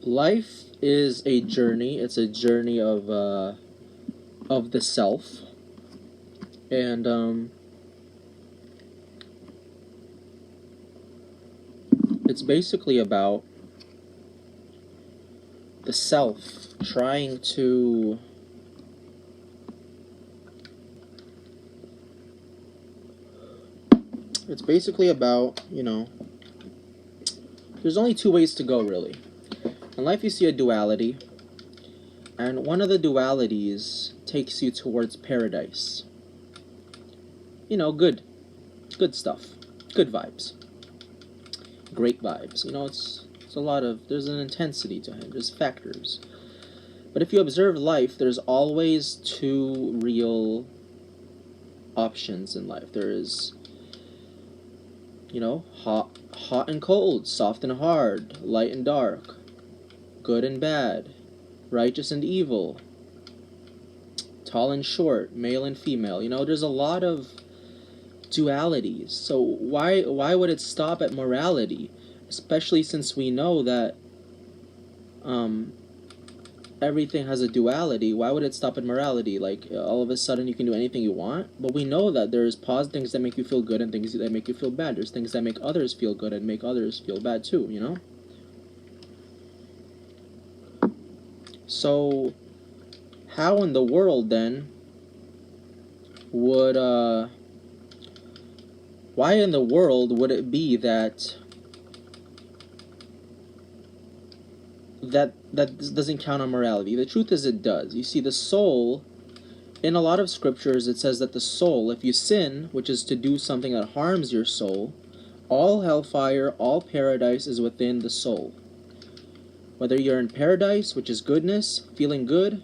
Life is a journey. It's a journey of the self, and it's basically about the self trying to it's basically about, there's only two ways to go, really. In life you see a duality, and one of the dualities takes you towards paradise. Good stuff, good vibes, great vibes. It's a lot of, there's an intensity to it, there's factors. But if you observe life, there's always two real options in life. There is, hot and cold, soft and hard, light and dark, good and bad, righteous and evil, tall and short, male and female. There's a lot of dualities. So why would it stop at morality? Especially since we know that everything has a duality. Why would it stop at morality? Like, all of a sudden you can do anything you want? But we know that there's things that make you feel good and things that make you feel bad. There's things that make others feel good and make others feel bad too, So how in the world then would why in the world would it be that doesn't count on morality? The truth is, it does. You see, the soul, in a lot of scriptures, it says that the soul, if you sin, which is to do something that harms your soul, all hellfire, all paradise is within the soul. Whether you're in paradise, which is goodness, feeling good,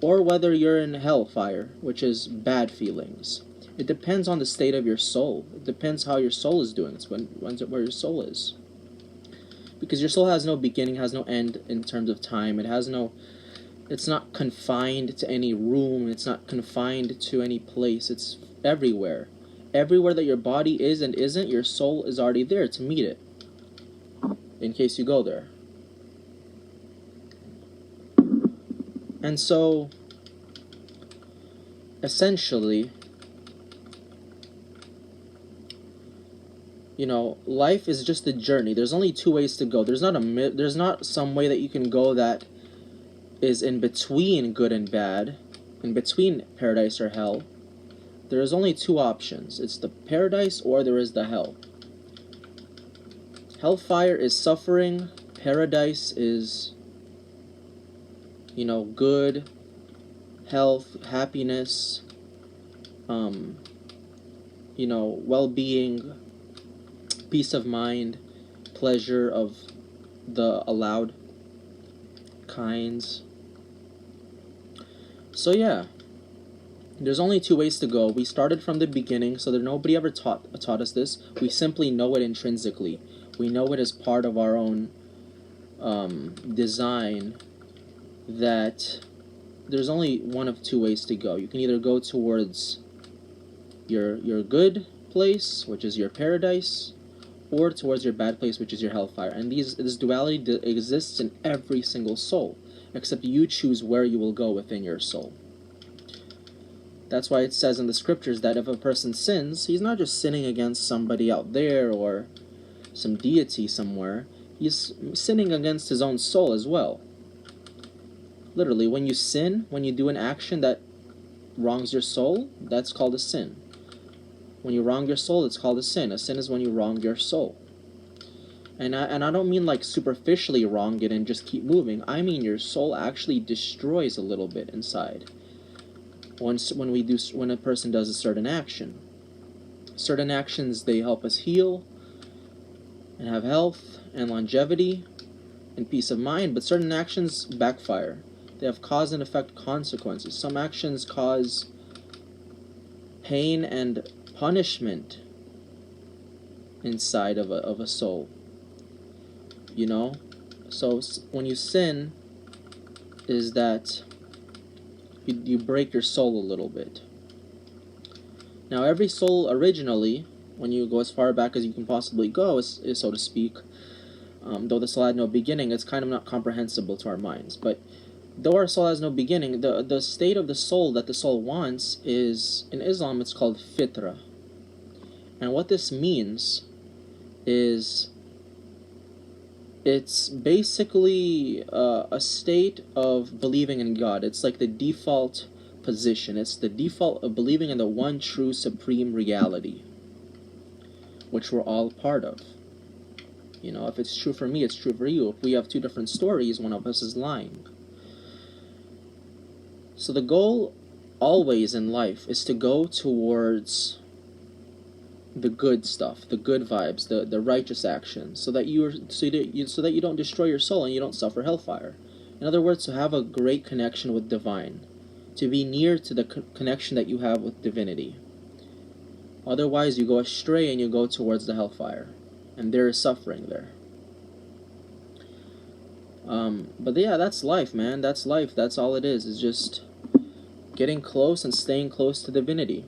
or whether you're in hellfire, which is bad feelings. It depends on the state of your soul. It depends how your soul is doing. It's where your soul is. Because your soul has no beginning, has no end in terms of time. It's not confined to any room. It's not confined to any place. It's everywhere. Everywhere that your body is and isn't, your soul is already there to meet it, in case you go there. And so, essentially, life is just a journey. There's only two ways to go. There's not some way that you can go that is in between good and bad, in between paradise or hell. There's only two options. It's the paradise or there is the hell. Hellfire is suffering. Paradise is, good, health, happiness, well-being, peace of mind, pleasure of the allowed kinds. So yeah, there's only two ways to go. We started from the beginning, so that nobody ever taught us this. We simply know it intrinsically. We know it as part of our own design, that there's only one of two ways to go. You can either go towards your good place, which is your paradise, or towards your bad place, which is your hellfire. And this duality exists in every single soul, except you choose where you will go within your soul. That's why it says in the scriptures that if a person sins, he's not just sinning against somebody out there or some deity somewhere. He's sinning against his own soul as well. Literally, when you sin, when you do an action that wrongs your soul, that's called a sin. When you wrong your soul, it's called a sin. A sin is when you wrong your soul. And I don't mean like superficially wrong it and just keep moving. I mean your soul actually destroys a little bit inside. When a person does a certain action. Certain actions, they help us heal and have health and longevity and peace of mind, but certain actions backfire. They have cause and effect consequences. Some actions cause pain and punishment inside of a soul. So when you sin, is that you break your soul a little bit. Now, every soul originally, when you go as far back as you can possibly go, is so to speak, Though the soul had no beginning, it's kind of not comprehensible to our minds. But though our soul has no beginning, the state of the soul that the soul wants is, in Islam, it's called Fitra. And what this means is it's basically a state of believing in God. It's like the default position. It's the default of believing in the one true supreme reality, which we're all part of. You know, if it's true for me, it's true for you. If we have two different stories, one of us is lying. So the goal always in life is to go towards the good stuff, the good vibes, the righteous actions, so that you don't destroy your soul and you don't suffer hellfire. In other words, to have a great connection with divine, to be near to the connection that you have with divinity. Otherwise, you go astray and you go towards the hellfire, and there is suffering there. But yeah, that's life, man. That's life. That's all it is. It's just getting close and staying close to divinity.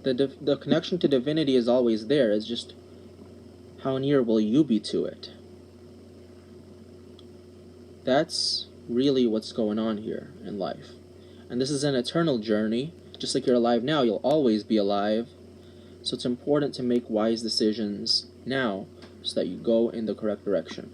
The connection to divinity is always there. It's just how near will you be to it? That's really what's going on here in life. And this is an eternal journey. Just like you're alive now, you'll always be alive. So it's important to make wise decisions now so that you go in the correct direction.